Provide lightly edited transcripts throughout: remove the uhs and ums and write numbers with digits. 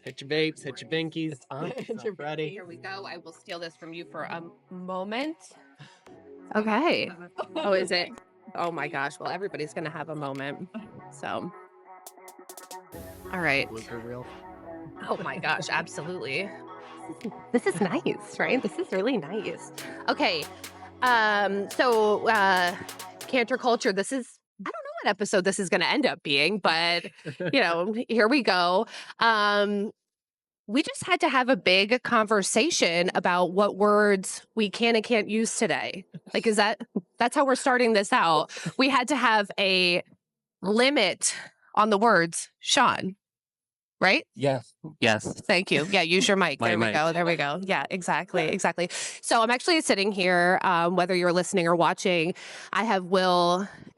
Hit your vapes, hit your binkies. It's on. It's ready. Here we go. I will steal this from you for a moment. Okay. Oh, is it? Oh my gosh. Well, everybody's going to have a moment. So, all right. Blooper reel. Oh my gosh. Absolutely. This is nice, right? This is really nice. Okay. Cantor culture. This is, I don't know what episode this is going to end up being, but here we go. We just had to have a big conversation about what words we can and can't use today. Like, that's how we're starting this out. We had to have a limit on the words, Shaun, right? Yes. Thank you. Yeah, use your mic. My There we mic. go. There we go. Yeah, exactly. So I'm actually sitting here, whether you're listening or watching, I have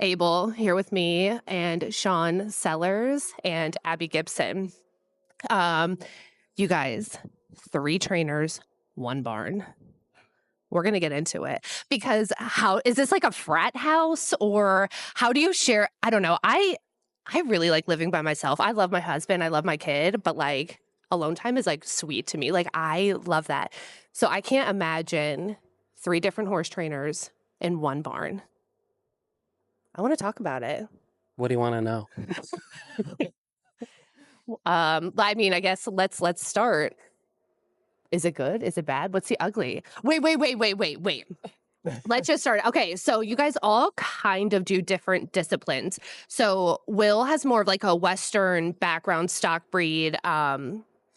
Abel here with me and Shaun Sellers and Abbie Gibson. You guys, 3 trainers, 1 barn. We're going to get into it because how is this like a frat house or how do you share? I don't know. I really like living by myself. I love my husband. I love my kid, but like alone time is like sweet to me. Like I love that. So I can't imagine 3 different horse trainers in 1 barn. I want to talk about it. What do you want to know? I mean, I guess let's start. Is it good? Is it bad? What's the ugly? Wait. Let's just start. Okay, so you guys all kind of do different disciplines. So Will has more of like a Western background, stock breed.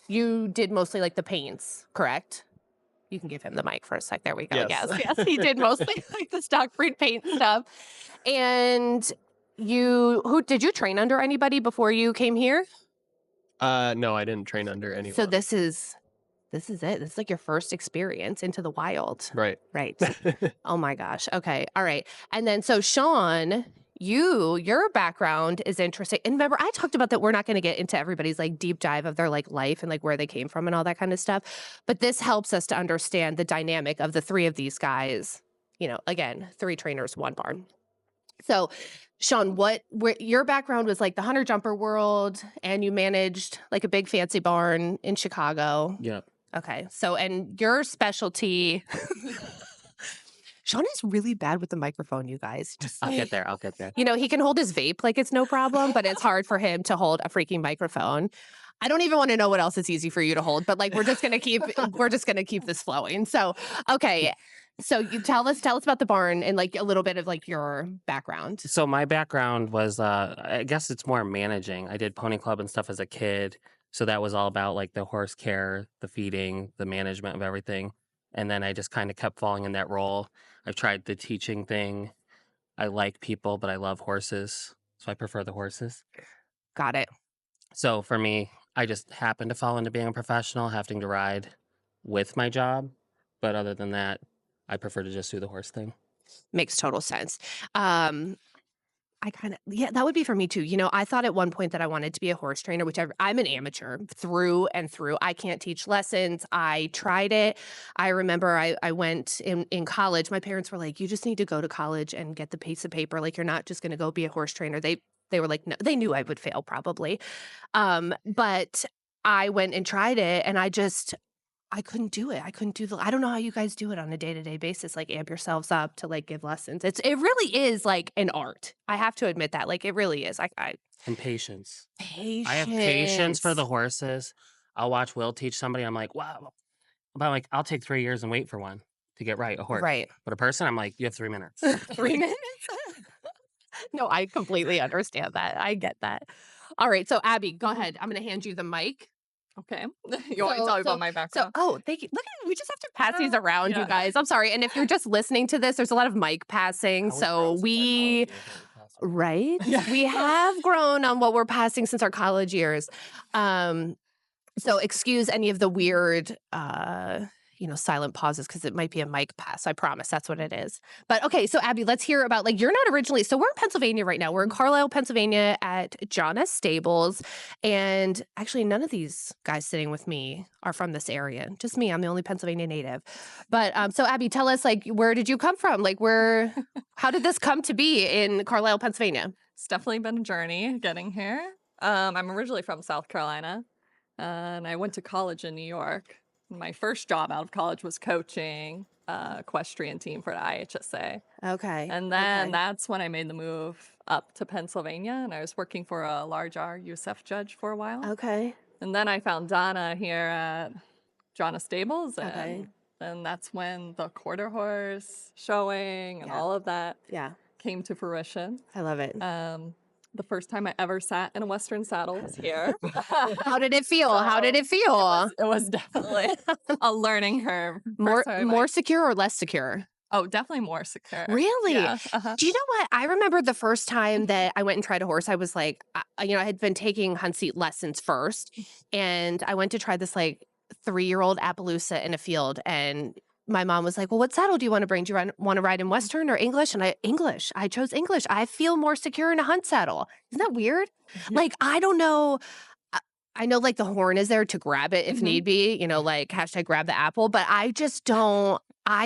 You did mostly like the paints, correct? You can give him the mic for a sec. There we go. Yes. Yes, he did mostly like the stock breed paint stuff. And did you train under anybody before you came here? No, I didn't train under anyone. So this is it. This is like your first experience into the wild. Right. Oh my gosh. Okay. All right. And then so Shaun, your background is interesting. And remember, I talked about that we're not going to get into everybody's like deep dive of their like life and like where they came from and all that kind of stuff. But this helps us to understand the dynamic of the 3 of these guys. Again, 3 trainers, 1 barn. So Shaun, your background was like the hunter jumper world and you managed like a big fancy barn in Chicago. Yep. Okay. So, and your specialty, Shaun is really bad with the microphone, you guys. I'll get there. He can hold his vape like it's no problem, but it's hard for him to hold a freaking microphone. I don't even want to know what else is easy for you to hold, but like we're just gonna keep this flowing. So, okay. So you tell us about the barn and like a little bit of like your background. So my background was, I guess it's more managing. I did pony club and stuff as a kid. So that was all about like the horse care, the feeding, the management of everything. And then I just kind of kept falling in that role. I've tried the teaching thing. I like people, but I love horses. So I prefer the horses. Got it. So for me, I just happened to fall into being a professional, having to ride with my job. But other than that, I prefer to just do the horse thing. Makes total sense. That would be for me too. I thought at one point that I wanted to be a horse trainer, which I'm an amateur through and through. I can't teach lessons. I tried it. I remember I went in college. My parents were like, you just need to go to college and get the piece of paper. Like, you're not just going to go be a horse trainer. They were like, no, they knew I would fail probably. But I went and tried it and I couldn't do it. I don't know how you guys do it on a day-to-day basis, like amp yourselves up to like give lessons. It really is like an art. I have to admit that. Like it really is. And patience. Patience. I have patience for the horses. I'll watch Will teach somebody. I'm like, wow. But like, I'll take 3 years and wait for one to get right, a horse. Right. But a person, I'm like, you have 3 minutes. 3 minutes? No, I completely understand that. I get that. All right. So Abbie, go ahead. I'm going to hand you the mic. Okay. You want me to tell you about my background? Thank you. Look at it. We just have to pass these around, you guys. I'm sorry. And if you're just listening to this, there's a lot of mic passing. So we have grown on what we're passing since our college years. So excuse any of the weird, silent pauses because it might be a mic pass. I promise that's what it is. But okay, so Abbie, let's hear about you're not originally. So we're in Pennsylvania right now. We're in Carlisle, Pennsylvania at John S. Stables. And actually none of these guys sitting with me are from this area. Just me. I'm the only Pennsylvania native. But so Abbie, tell us where did you come from? How did this come to be in Carlisle, Pennsylvania? It's definitely been a journey getting here. I'm originally from South Carolina. and I went to college in New York. My first job out of college was coaching equestrian team for the IHSA. Okay. And then that's when I made the move up to Pennsylvania, and I was working for a large R USEF judge for a while. Okay. And then I found Donna here at Donna Stables, Okay. and that's when the quarter horse showing and all of that came to fruition. I love it. The first time I ever sat in a Western saddle was here. How did it feel? How did it feel? It was definitely a learning curve. More secure or less secure? Oh, definitely more secure. Really? Yeah. Do you know what? I remember the first time that I went and tried a horse, I was like, I had been taking hunt seat lessons first, and I went to try this like 3-year-old Appaloosa in a field, and my mom was like, well, what saddle do you want to bring? Do you want to ride in Western or English? And I chose English. I feel more secure in a hunt saddle. Isn't that weird? Like, I don't know. I know like the horn is there to grab it if need be, like hashtag grab the apple, but I just don't,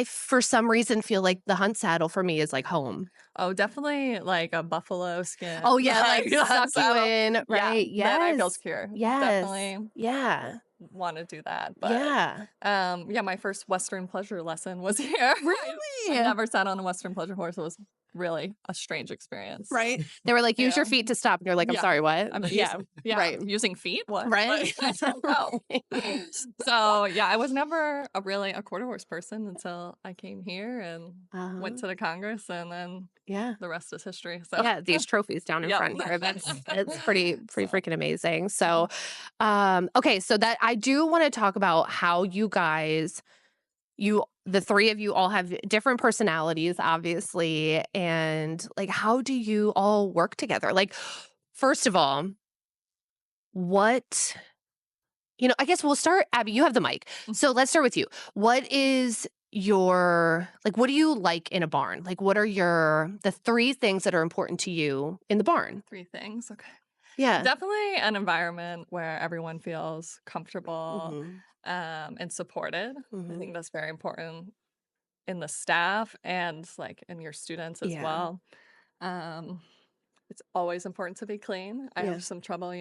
for some reason, feel like the hunt saddle for me is like home. Oh, definitely like a buffalo skin. Oh, yeah, like suck you in, right? Yeah, then I feel secure. Yes. Definitely. Yeah. Want to do that. But, yeah. My first Western pleasure lesson was here. Really? I never sat on a Western pleasure horse. It was really a strange experience. Right. They were like, use your feet to stop. And you're like, I'm sorry, what? Right. Using feet? What? Right. So, I was never really a quarter horse person until I came here and went to the Congress, and then the rest is history. So yeah, these trophies down in front here. It's pretty freaking amazing. So, okay. So that I do want to talk about how you guys, the three of you all have different personalities, obviously. And like, how do you all work together? Like, first of all, I guess we'll start, Abbie, you have the mic. So let's start with you. What is what do you like in a barn? Like, what are the 3 things that are important to you in the barn? 3 things. Okay. Yeah. Definitely an environment where everyone feels comfortable and supported. I think that's very important in the staff and like in your students as well. It's always important to be clean. I have some trouble,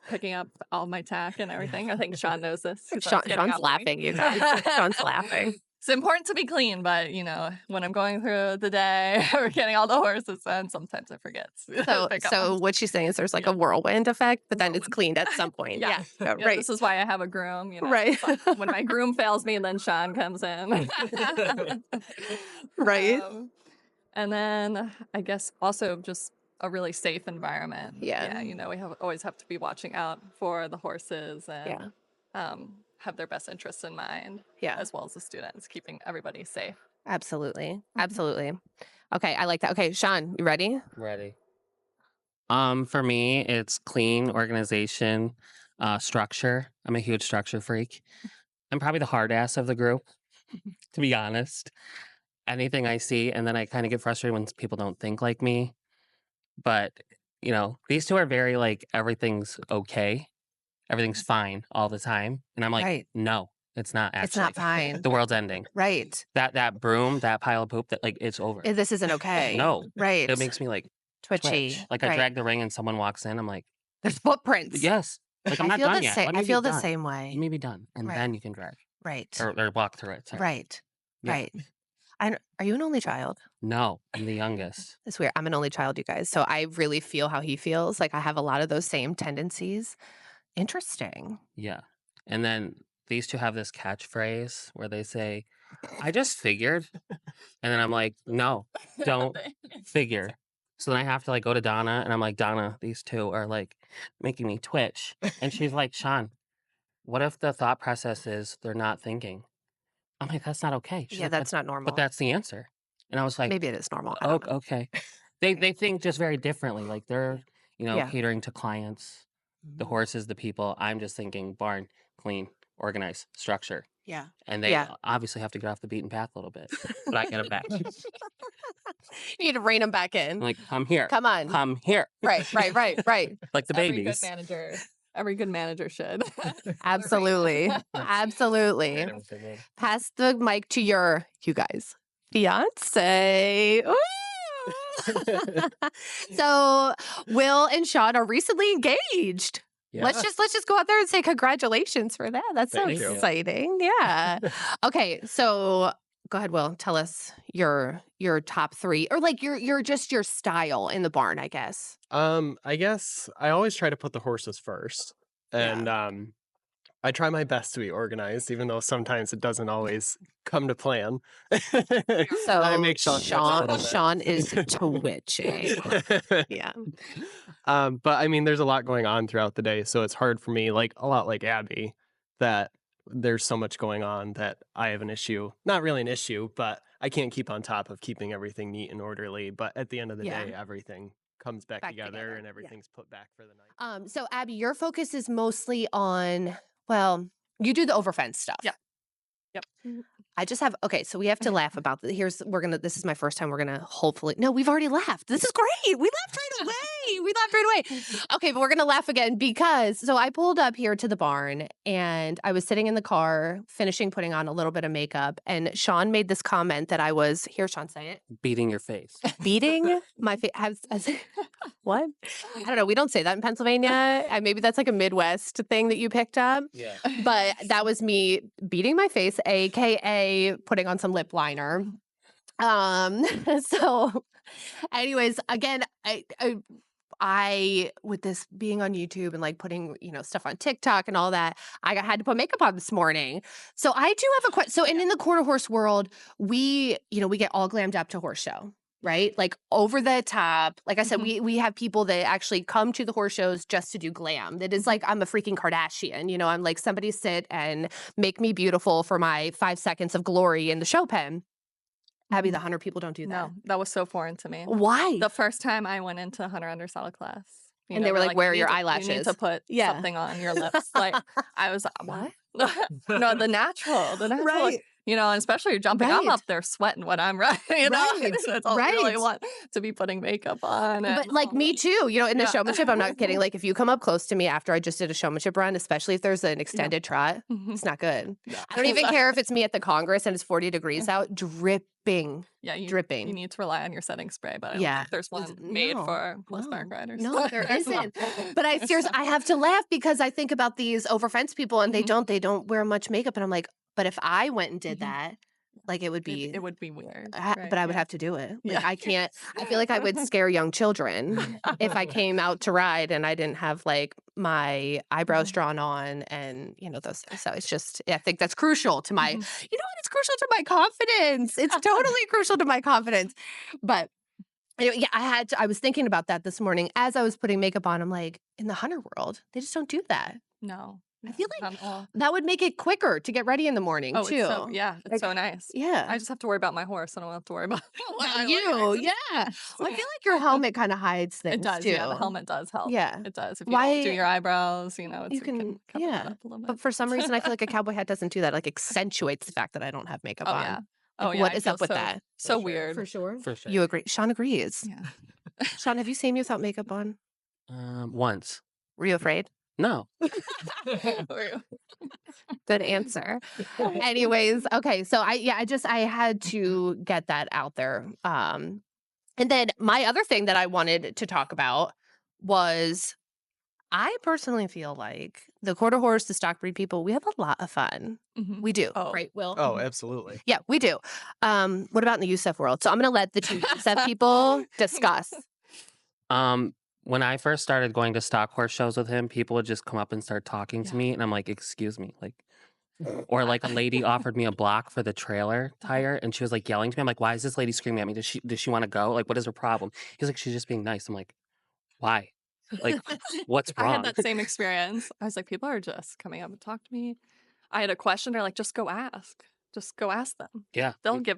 picking up all my tack and everything. I think Shaun knows this. Sean's laughing, you guys. Sean's laughing. It's important to be clean, but when I'm going through the day, we're getting all the horses, and sometimes I forget. So what she's saying is there's like a whirlwind effect, but then it's cleaned at some point. Yeah. Right. This is why I have a groom. Right. When my groom fails me, then Shaun comes in. Right. And then I guess also just a really safe environment. Yeah. We always have to be watching out for the horses and have their best interests in mind. Yeah. As well as the students, keeping everybody safe. Absolutely. Absolutely. Okay, I like that. Okay, Shaun, you ready? Ready. For me, it's clean organization, structure. I'm a huge structure freak. I'm probably the hard ass of the group, to be honest. Anything I see, and then I kind of get frustrated when people don't think like me. But, these 2 are very like, everything's okay. Everything's fine all the time. And I'm like, no, it's not actually. It's not fine. The world's ending. Right. That broom, that pile of poop, that like, it's over. This isn't okay. No. Right. It makes me like twitchy. Twitch. Like I drag the ring and someone walks in, I'm like, there's footprints. yes. Like I'm not done yet. I feel the same way. Let me be done. And then you can drag. Right. Or walk through it. Sorry. Right. Yeah. Right. Are you an only child? No, I'm the youngest. It's weird. I'm an only child, you guys. So I really feel how he feels. Like I have a lot of those same tendencies. Interesting. Yeah. And then these 2 have this catchphrase where they say, I just figured. And then I'm like, no, don't figure. So then I have to like go to Donna and I'm like, Donna, these 2 are like making me twitch. And she's like, Shaun, what if the thought process is they're not thinking? I'm like, that's not okay. She's like, that's not normal. But that's the answer. And I was like, maybe it is normal. Oh, okay. They think just very differently. Like they're, catering to clients, the horses, the people. I'm just thinking barn, clean, organized, structure. Yeah. And they obviously have to get off the beaten path a little bit. But I get them back. You need to rein them back in. Like, come here. Come on. Come here. Right. Like the babies. Every good manager should. Absolutely. Absolutely. Pass the mic to you guys, fiance. So Will and Shaun are recently engaged. Yeah. Let's just go out there and say congratulations for that. That's so Thank you. exciting. Yeah. Okay, so go ahead, Will. Tell us your top 3 or like your just your style in the barn, I guess. I guess I always try to put the horses first. And I try my best to be organized, even though sometimes it doesn't always come to plan. So I make Shaun twitch a little bit. Shaun is twitching. Yeah. But I mean, there's a lot going on throughout the day, so it's hard for me, like a lot like Abbie, that there's so much going on that I have an issue. Not really an issue, but I can't keep on top of keeping everything neat and orderly. But at the end of the day, everything comes back together and everything's put back for the night. So Abbie, your focus is mostly on, well, you do the overfence stuff. Yep. I just have, okay, so we have to laugh about this. This is my first time we're going to hopefully, no, we've already laughed. This is great. We laughed right away. Okay, but we're going to laugh again because, so I pulled up here to the barn and I was sitting in the car, finishing putting on a little bit of makeup. And Shaun made this comment that I was, here, Shaun, say it. Beating your face. Beating my face. What? I don't know. We don't say that in Pennsylvania. Maybe that's like a Midwest thing that you picked up. Yeah. But that was me beating my face, AKA putting on some lip liner. So anyways, again, I with this being on YouTube and like putting, stuff on TikTok and all that, I had to put makeup on this morning. So I do have a question. So, and in the quarter horse world, we get all glammed up to horse show. Right? Like over the top. Like I said, we have people that actually come to the horse shows just to do glam. That is like, I'm a freaking Kardashian. I'm like, somebody sit and make me beautiful for my 5 seconds of glory in the show pen. Abbie, the hunter people don't do that. No, that was so foreign to me. Why? The first time I went into hunter undersaddle class. And they were like, where are your You eyelashes? need to put something on your lips. Like, I was like, what? No, the natural. Right. And especially you're jumping, I'm up there sweating when I'm right. That's all I really want to be putting makeup on. But like me too, in the showmanship, I'm not kidding. Like if you come up close to me after I just did a showmanship run, especially if there's an extended trot, it's not good. Yeah. I don't even care if it's me at the Congress and it's 40 degrees out, dripping. Yeah, dripping. You need to rely on your setting spray, but I don't think there's one made for horseback riders. No, there isn't. But I have to laugh because I think about these over fence people and they don't wear much makeup. And I'm like, but if I went and did that, like it would be weird. But I would have to do it. Like I can't, I feel like I would scare young children if I came out to ride and I didn't have like my eyebrows drawn on and, those things. So it's just, I think that's crucial to my, it's crucial to my confidence. It's totally crucial to my confidence. But anyway, I was thinking about that this morning as I was putting makeup on. I'm like, in the hunter world, they just don't do that. No. I feel like that would make it quicker to get ready in the morning, too. It's so nice. Yeah. I just have to worry about my horse. I don't have to worry about you. Yeah. Well, I feel like your helmet kind of hides things, It does, too. yeah. The helmet does help. Yeah. It does. If you don't do your eyebrows, you it can cover that up a little bit. But for some reason, I feel like a cowboy hat doesn't do that. Like, accentuates the fact that I don't have makeup on. Yeah. Like, what is up with that? So weird. For sure. For sure. You agree? Shaun agrees. Yeah. Shaun, have you seen me without makeup on? Once. Were you afraid? No. Good answer. Anyways, okay. So I had to get that out there. And then my other thing that I wanted to talk about was I personally feel like the quarter horse, the stock breed people, we have a lot of fun. We do. Right, Will? Oh, absolutely. Yeah, we do. What about in the USEF world? So I'm going to let the two USEF people discuss. When I first started going to stock horse shows with him, people would just come up and start talking to me, and I'm like, "Excuse me," like, or like a lady offered me a block for the trailer tire, and she was like yelling to me. I'm like, "Why is this lady screaming at me? Does she want to go? Like, what is her problem?" He's like, "She's just being nice." I'm like, "Why? Like, what's wrong?" I had that same experience. I was like, people are just coming up and talk to me. I had a question. They're like, just go ask. Just go ask them. Yeah. They'll the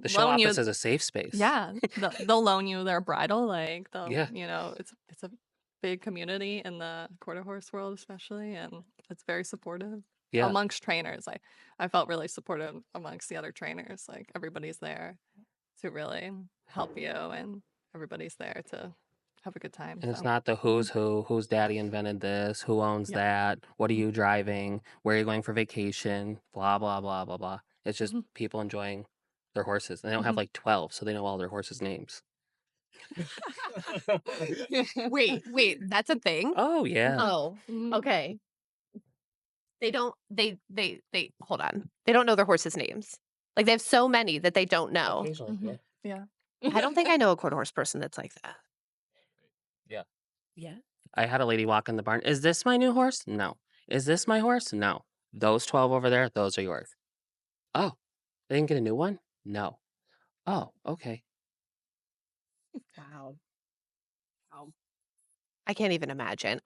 show loan you. office is a safe space. Yeah. They'll loan you their bridle. Like, Yeah. it's a big community in the quarter horse world, especially. And it's very supportive. Yeah. Amongst trainers. I felt really supportive amongst the other trainers. Like, everybody's there to really help you, and everybody's there to have a good time. And it's not the whose daddy invented this, who owns that, what are you driving, where are you going for vacation, blah, blah, blah, blah, blah. It's just people enjoying their horses. And they don't have like 12, so they know all their horses' names. Wait, that's a thing? Oh, yeah. Oh, Mhm. okay. They don't hold on. They don't know their horses' names. Like, they have so many that they don't know. Occasionally, yeah. Yeah. I don't think I know a quarter horse person that's like that. Yeah. Yeah. I had a lady walk in the barn. Is this my new horse? No. Is this my horse? No. Those 12 over there, those are yours. Oh, they didn't get a new one? No. Oh, okay. Wow. I can't even imagine.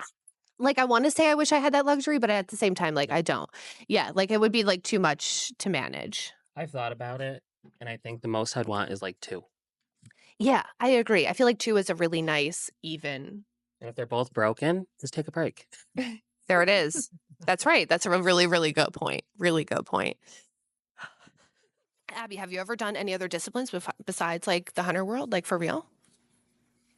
Like, I want to say I wish I had that luxury, but at the same time, like, I don't. Yeah, like, it would be, like, too much to manage. I've thought about it, and I think the most I'd want is like 2. Yeah, I agree. I feel like 2 is a really nice, even. And if they're both broken, just take a break. There it is. That's right. That's a really, really good point. Really good point. Abbie, have you ever done any other disciplines besides, like, the hunter world, like, for real?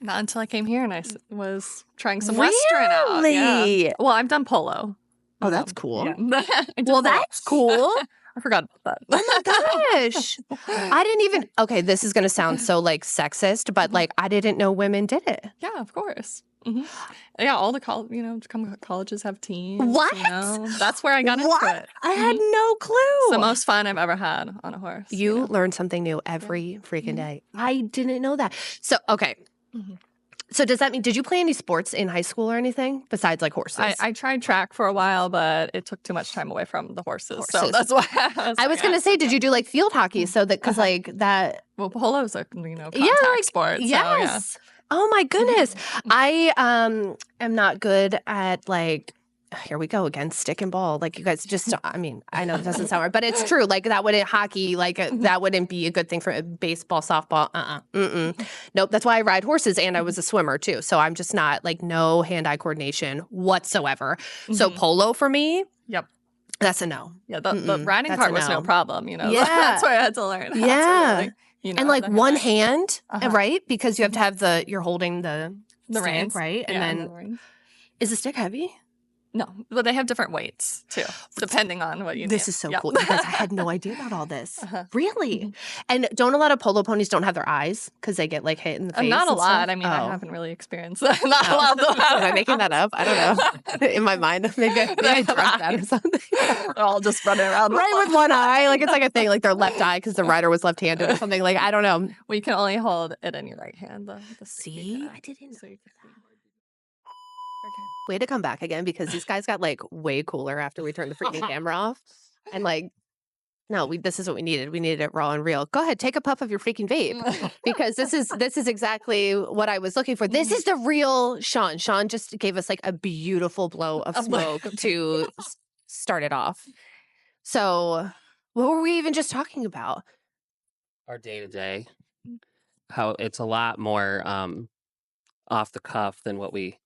Not until I came here and I was trying some Western out. Yeah. Really? Well, I've done polo. Oh, that's cool. Yeah. I did Well, polo. that's cool. I forgot about that. Oh my gosh. I didn't even, okay, this is going to sound so like sexist, but like I didn't know women did it. Yeah, of course. Yeah, all the colleges have teams. What? That's where I got into it. I had no clue. It's the most fun I've ever had on a horse. You learn something new every freaking day. I didn't know that. So, okay. So does that mean, did you play any sports in high school or anything besides like horses? I tried track for a while, but it took too much time away from the horses. So that's why I was going to say, did you do like field hockey? So that, cause like that. Well, polo's a, contact sport. Yes. So, Oh my goodness. I am not good at like, here we go again, stick and ball. Like you guys just, I mean, I know it doesn't sound right, but it's true. Like that wouldn't hockey, like that wouldn't be a good thing for baseball, softball. Nope. That's why I ride horses and I was a swimmer too. So I'm just not like no hand-eye coordination whatsoever. So polo for me. Yep. That's a no. Yeah. The riding part was no problem, Yeah. That's why I had to learn. Yeah. And like one hand. hand, right? Because you have to have you're holding the stick, reins. right? And then, the reins. Is the stick heavy? No, but they have different weights too, depending on what you This need. is so cool. You guys, I had no idea about all this. Really? And don't a lot of polo ponies don't have their eyes because they get like hit in the face? Not a and lot. stuff? I mean, I haven't really experienced that. Not a lot of them. Am I making that up? I don't know. In my mind, maybe I dreamt that or something. They're all just running around. Right with one eye. Like it's like a thing, like their left eye because the rider was left-handed or something. Like, I don't know. Well, you can only hold it in your right hand. See? I didn't know. So you can Way to come back again because these guys got like way cooler after we turned the freaking camera off. And like, no, this is what we needed. We needed it raw and real. Go ahead, take a puff of your freaking vape because this is exactly what I was looking for. This is the real Shaun. Shaun just gave us like a beautiful blow of smoke to start it off. So, what were we even just talking about? Our day-to-day. How it's a lot more off the cuff than what we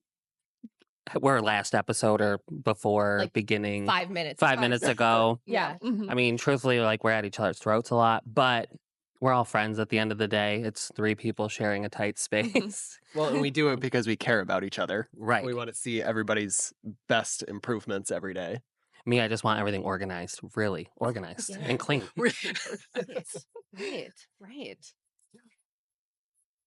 were last episode or before Like beginning 5 minutes. 5 minutes ago. Yeah. I mean, truthfully, like we're at each other's throats a lot, but we're all friends at the end of the day. It's 3 people sharing a tight space. Well, and we do it because we care about each other. Right. We want to see everybody's best improvements every day. Me, I just want everything organized, really organized and clean. Right.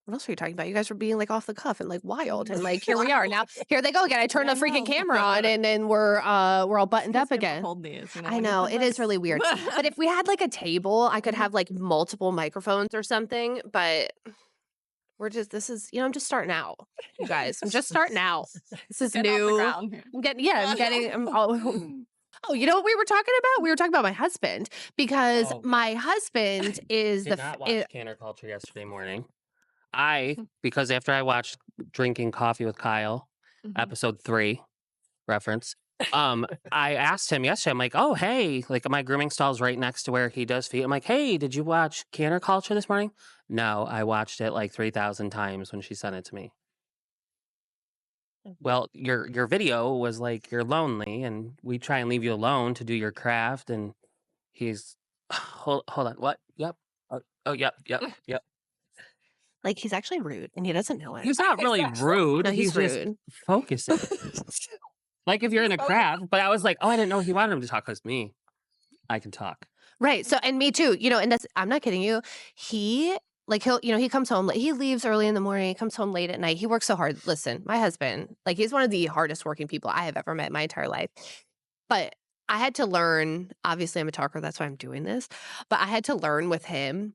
What else were you talking about? You guys were being like off the cuff and like wild, and like here we are now. Here they go again. I turned the freaking camera on, and then we're all buttoned up again. Hold these, I know it is really weird. But if we had like a table, I could have like multiple microphones or something. But I'm just starting out, you guys. I'm just starting out. This is new. I'm getting. Oh, you know what we were talking about? We were talking about my husband because my husband is Did not watch Canner Culture yesterday morning. Because after I watched Drinking Coffee with Kyle, episode 3 reference, I asked him yesterday, I'm like, oh, hey, like my grooming stall's right next to where he does feet. I'm like, hey, did you watch Canner Culture this morning? No, I watched it like 3,000 times when she sent it to me. Well, your video was like you're lonely and we try and leave you alone to do your craft, and he's hold on, what? Yep. Oh, yep. Like he's actually rude, and he doesn't know it. He's not really rude. No, he's just rude. focusing. Like if you're in a craft, but I was like, oh, I didn't know he wanted him to talk because me, I can talk. Right. So, and me too, and that's, I'm not kidding you. Like he comes home late. He leaves early in the morning. He comes home late at night. He works so hard. Listen, my husband, like he's one of the hardest working people I have ever met in my entire life. But I had to learn, obviously I'm a talker, that's why I'm doing this. But I had to learn with him,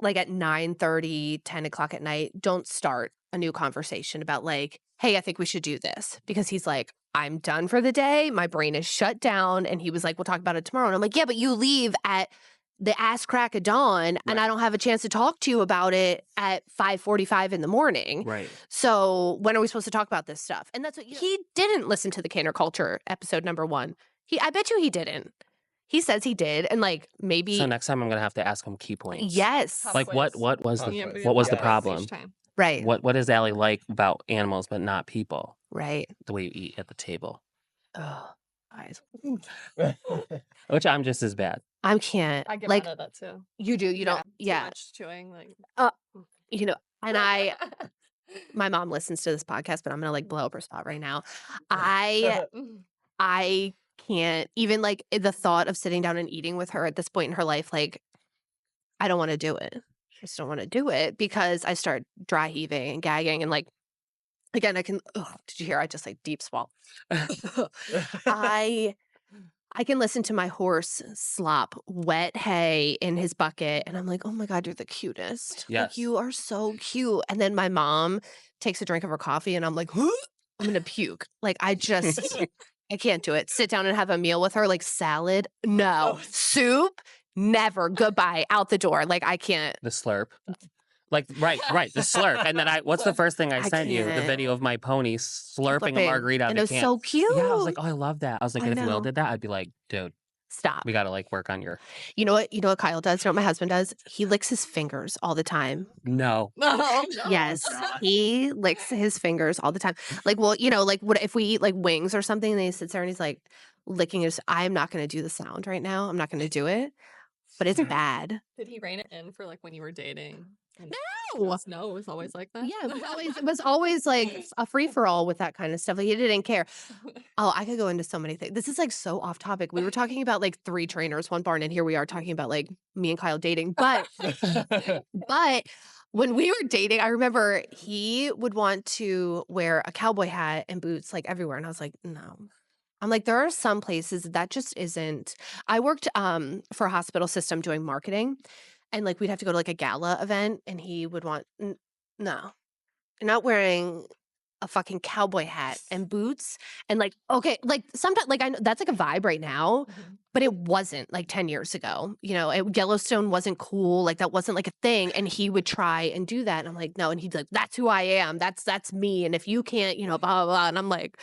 like at 9:30, 10 o'clock at night, don't start a new conversation about like, hey, I think we should do this. Because he's like, I'm done for the day. My brain is shut down. And he was like, we'll talk about it tomorrow. And I'm like, yeah, but you leave at the ass crack of dawn and I don't have a chance to talk to you about it at 5:45 in the morning. Right. So when are we supposed to talk about this stuff? And that's what he didn't listen to the Canner Culture episode #1. I bet you he didn't. He says he did, and like maybe. So next time I'm gonna have to ask him key points. Yes. Like what was the problem? Right. What is Allie like about animals but not people? Right. The way you eat at the table. Oh, eyes. Which I'm just as bad. I can't. I get like mad at that too. you do. You don't. Too Yeah. much chewing. Like. And my mom listens to this podcast, but I'm gonna like blow up her spot right now. I can't even like the thought of sitting down and eating with her at this point in her life. Like, I don't want to do it. I just don't want to do it because I start dry heaving and gagging and like. Again, I can. Did you hear? I just like deep swallow. I can listen to my horse slop wet hay in his bucket, and I'm like, oh my God, you're the cutest. Yes. Like, you are so cute. And then my mom takes a drink of her coffee, and I'm like, huh? I'm going to puke. Like, I can't do it. Sit down and have a meal with her, like salad. No. Soup? Never. Goodbye. Out the door. Like, I can't. The slurp. Like, right, the slurp. And then what's the first thing I sent you? The can't. video of my pony slurping a margarita out And of it was a can. so cute. Yeah, I was like, oh, I love that. I was like, I if Will know. did that, I'd be like, dude, Stop. we got to like work on your. You know what Kyle does? You know what my husband does? He licks his fingers all the time. No. Yes, he licks his fingers all the time. Like, well, like what if we eat like wings or something and he sits there and he's like licking his. I'm not going to do the sound right now. I'm not going to do it, but it's bad. Did he rein it in for like when you were dating? No. No, it was always like that. Yeah, it was always like a free for all with that kind of stuff. Like, he didn't care. Oh, I could go into so many things. This is like so off topic. We were talking about like 3 trainers, 1 barn, and here we are talking about like me and Kyle dating. But when we were dating, I remember he would want to wear a cowboy hat and boots like everywhere, and I was like, no. I'm like, there are some places that just isn't. I worked for a hospital system doing marketing. And like we'd have to go to like a gala event and he would want, no, you're not wearing a fucking cowboy hat and boots. And like, okay, like sometimes like I know that's like a vibe right now, but it wasn't like 10 years ago. Yellowstone wasn't cool. Like that wasn't like a thing. And he would try and do that. And I'm like, no. And he'd be like, that's who I am. That's me. And if you can't, blah, blah, blah. And I'm like,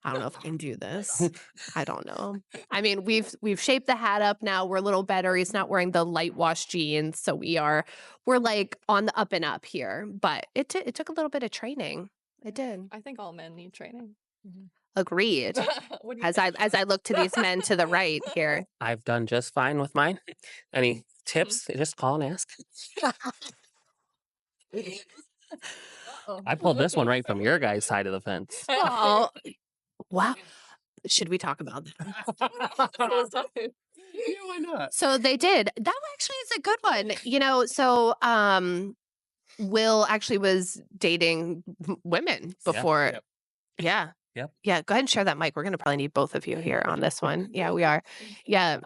I don't know if I can do this. I don't know. I mean, we've shaped the hat up now. We're a little better. He's not wearing the light wash jeans, so we're like on the up and up here. But it took a little bit of training. It did. I think all men need training. Agreed. As I look to these men to the right here. I've done just fine with mine. Any tips? Just call and ask. I pulled this one right from your guys' side of the fence. Oh. Wow. Should we talk about that? Yeah, why not? So they did. That actually is a good one. So Will actually was dating women before. Yep. Yeah. Yeah. Go ahead and share that mic. We're going to probably need both of you here on this one. Yeah, we are. Yeah.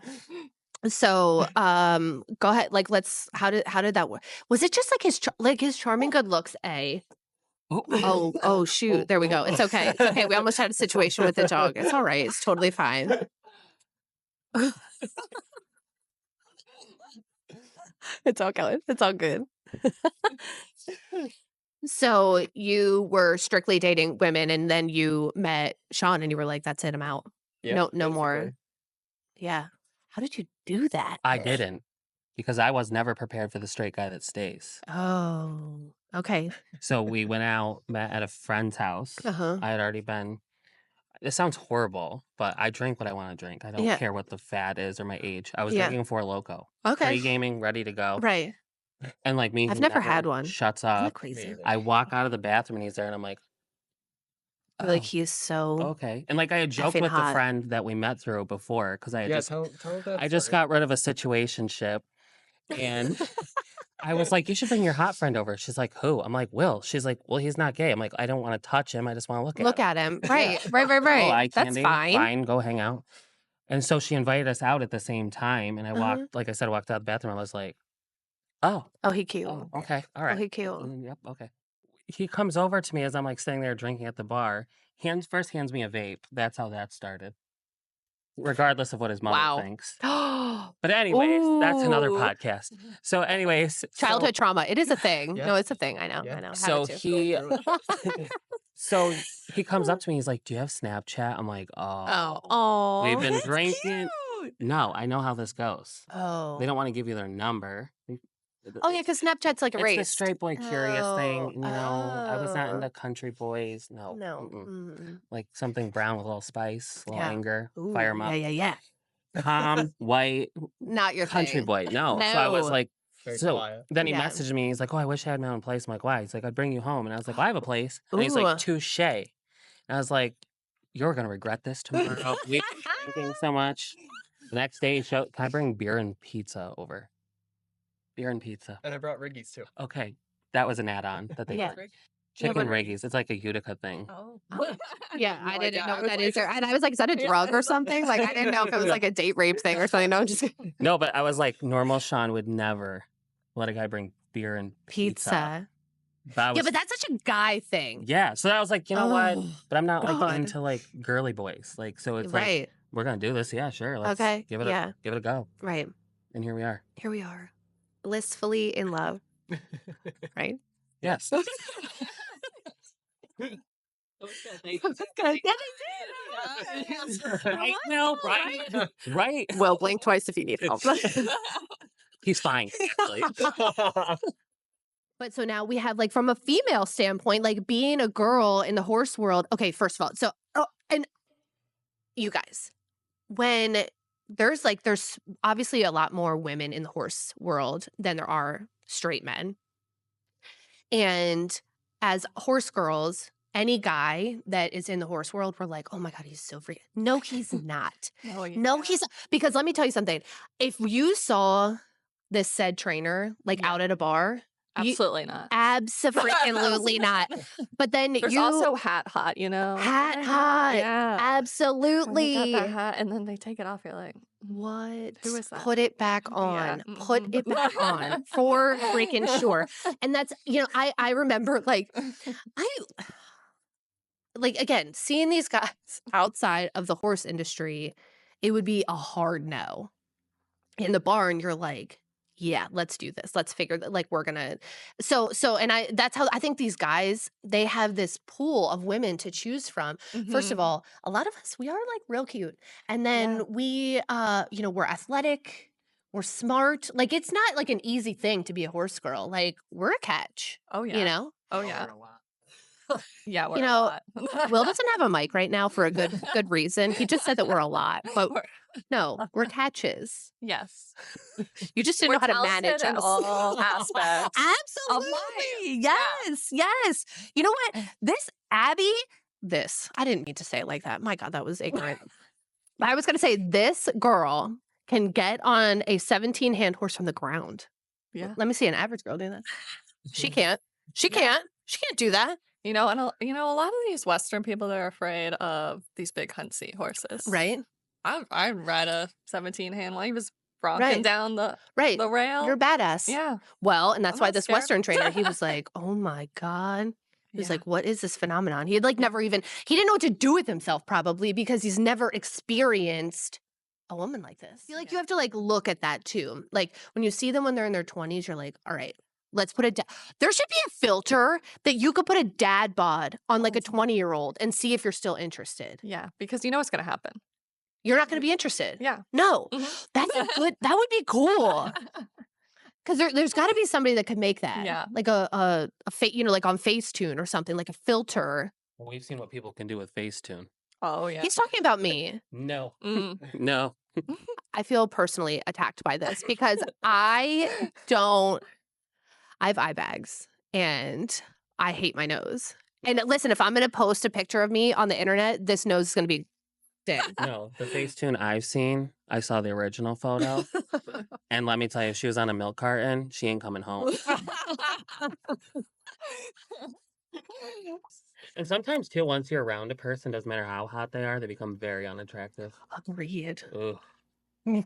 So go ahead. Like, how did that work? Was it just like his charming good looks, A? Oh, shoot. There we go. It's okay. It's okay. We almost had a situation with the dog. It's all right. It's totally fine. It's all good. It's all good. So you were strictly dating women and then you met Shaun and you were like, that's it. I'm out. No more. Yeah. How did you do that? I didn't, because I was never prepared for the straight guy that stays. Oh, okay. So we went out, met at a friend's house. I had already been. It sounds horrible, but I drink what I want to drink. I don't care what the fad is or my age. I was drinking Four Loko. Okay. Pre-gaming, ready to go. Right. And like me, I've never had one. Shuts Isn't that up. crazy? I walk out of the bathroom and he's there, and I'm like, Like he's so okay. And like I had joked effing with the hot. friend that we met through before because I had Tell that I just story. got rid of a situationship, and I was like, you should bring your hot friend over. She's like, who? I'm like, Will. She's like, well, he's not gay. I'm like, I don't want to touch him. I just want to look Look at him. at him. Right. Oh, eye That's candy. fine. Fine. Go hang out. And so she invited us out at the same time. And I walked, like I said, I walked out the bathroom. I was like, oh, Oh, he cute. okay. All Oh, right. he cute. Yep. Okay. He comes over to me as I'm like sitting there drinking at the bar. First hands me a vape. That's how that started. Regardless of what his mother Wow. thinks. But anyways, that's another Ooh. podcast. So anyways. Childhood trauma. It is a thing. Yeah. No, it's a thing. I know. Yeah. I know. I have So it too. so he comes up to me. He's like, do you have Snapchat? I'm like, Oh. we've been That's drinking. cute. No, I know how this goes. Oh. They don't want to give you their number. Oh, yeah, because Snapchat's like It's erased. the straight boy curious thing. You know, I was not Oh. into country boys. No. No. Mm-mm. Like something brown with a little spice, a little Yeah. anger, Ooh, fire 'em up. Yeah. Calm, white, Not your country thing. boy. No. So I was No. like, Very so quiet. then he Yeah. messaged me. He's like, oh, I wish I had my own place. I'm like, why? He's like, I'd bring you home. And I was like, well, I have a place. And he's like, Ooh. touche. And I was like, you're going to regret this tomorrow. We've been drinking so much. The next day, he showed, can I bring beer and pizza over? Beer and pizza. And I brought Riggies too. Okay. That was an add-on that they Yeah. did. Yeah, Chicken but- Riggies. It's like a Utica thing. Oh. Yeah, I No didn't idea. know I what was that like- is. And I was like, is that a drug or something? Like, I didn't know if it was like a date rape thing or something. No, I'm just kidding. No, but I was like, normal Shaun would never let a guy bring beer and pizza. But I was, Yeah, but that's such a guy thing. yeah. So I was like, you know what? Oh, But I'm not like God. into like girly boys. Like, so it's like, Right. we're gonna do this. Yeah, sure. Let's Okay, give it yeah. give it a go. Right. And here we are. Here we are. Blissfully in love. Right? Yes. Right now, right. Well, blink twice if you need help. He's fine. Actually. But so now we have like from a female standpoint, like being a girl in the horse world. Okay, first of all, so and you guys, when there's obviously a lot more women in the horse world than there are straight men. And as horse girls, any guy that is in the horse world, we're like, oh my God, he's so freaking. No, he's not. No, he's because let me tell you something. If you saw this said trainer like out at a bar, Absolutely not. absolutely not. But then There's also hat hot, you know? hat hot. Yeah. Absolutely. When you got that hat and then they take it off, you're like, What? Who is that? Put it back on. Yeah. Put it back on for freaking sure. And that's, I remember again, seeing these guys outside of the horse industry, it would be a hard no. In the barn, you're like, yeah, let's do this. Let's figure that we're gonna that's how I think these guys, they have this pool of women to choose from. First of all, a lot of us, we are like real cute. And then we we're athletic, we're smart. Like it's not like an easy thing to be a horse girl. Like we're a catch. oh yeah. You know? Oh yeah. Yeah, we're You a know, lot. Will doesn't have a mic right now for a good reason. He just said that we're a lot. But no, we're catches. Yes. You just didn't We're know how to talented manage in us. all aspects of Absolutely. life. Yes. Yes. You know what? I didn't mean to say it like that. My God, that was ignorant. I was going to say this girl can get on a 17-hand horse from the ground. Yeah. Let me see an average girl do that. She can't. She can't do that. You know, and a lot of these Western people, they're afraid of these big hunt seat horses. Right? I ride a 17-hand while he was bronking Right. down the Right. rail. You're badass. Yeah. Well, and that's I'm why not this scared. Western trainer, he was like, oh my God. He was Yeah. like, what is this phenomenon? He had he didn't know what to do with himself probably because he's never experienced a woman like this. I feel like you have to look at that too. Like when you see them when they're in their 20s, you're like, all right, let's put there should be a filter that you could put a dad bod on a 20-year-old and see if you're still interested. Yeah, because you know what's going to happen. You're not going to be interested. Yeah. No, Mhm. that's a good, that would be cool. Because there's got to be somebody that could make that. Yeah. Like a like on Facetune or something, like a filter. Well, we've seen what people can do with Facetune. Oh, yeah. He's talking about me. No. Mhm. No. I feel personally attacked by this because I have eye bags and I hate my nose. And listen, if I'm going to post a picture of me on the internet, this nose is going to be dead. No. The Facetune I've seen, I saw the original photo, and let me tell you, if she was on a milk carton, she ain't coming home. And sometimes too, once you're around a person, doesn't matter how hot they are, they become very unattractive. Agreed. Ugh.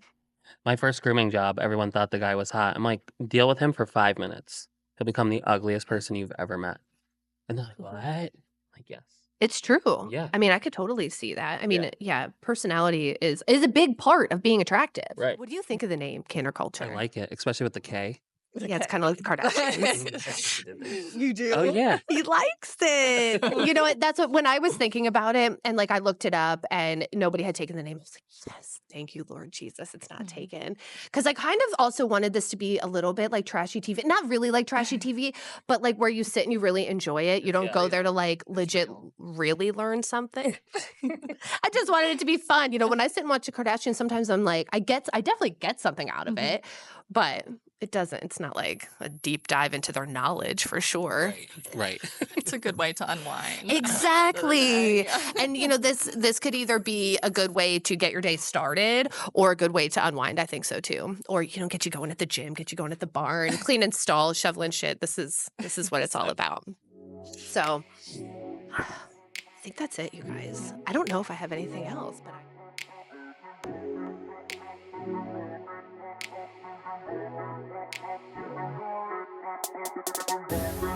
My first grooming job, everyone thought the guy was hot. I'm like, deal with him for 5 minutes. He'll become the ugliest person you've ever met. And they're like, what? Like, yes. It's true. Yeah. I mean, I could totally see that. I mean, Yeah. yeah, personality is a big part of being attractive. Right. What do you think of the name Canner I Culture? like it, especially with the K. Yeah, it's kind of like the Kardashians. You do? Oh, yeah. He likes it. You know what? That's what, when I was thinking about it and like I looked it up and nobody had taken the name, I was like, yes, thank you, Lord Jesus, it's not taken. Because I kind of also wanted this to be a little bit like trashy TV. Not really like trashy TV, but like where you sit and you really enjoy it. You don't go there to like legit really learn something. I just wanted it to be fun. You know, when I sit and watch the Kardashians, sometimes I'm like, I definitely get something out of it, but it's not like a deep dive into their knowledge for sure. Right. It's a good way to unwind. Exactly. Yeah. And you know, this could either be a good way to get your day started or a good way to unwind. I think so too. Or, you know, get you going at the gym, get you going at the barn, cleaning stalls, shoveling shit. This is what it's all about. So I think that's it, you guys. I don't know if I have anything else, but I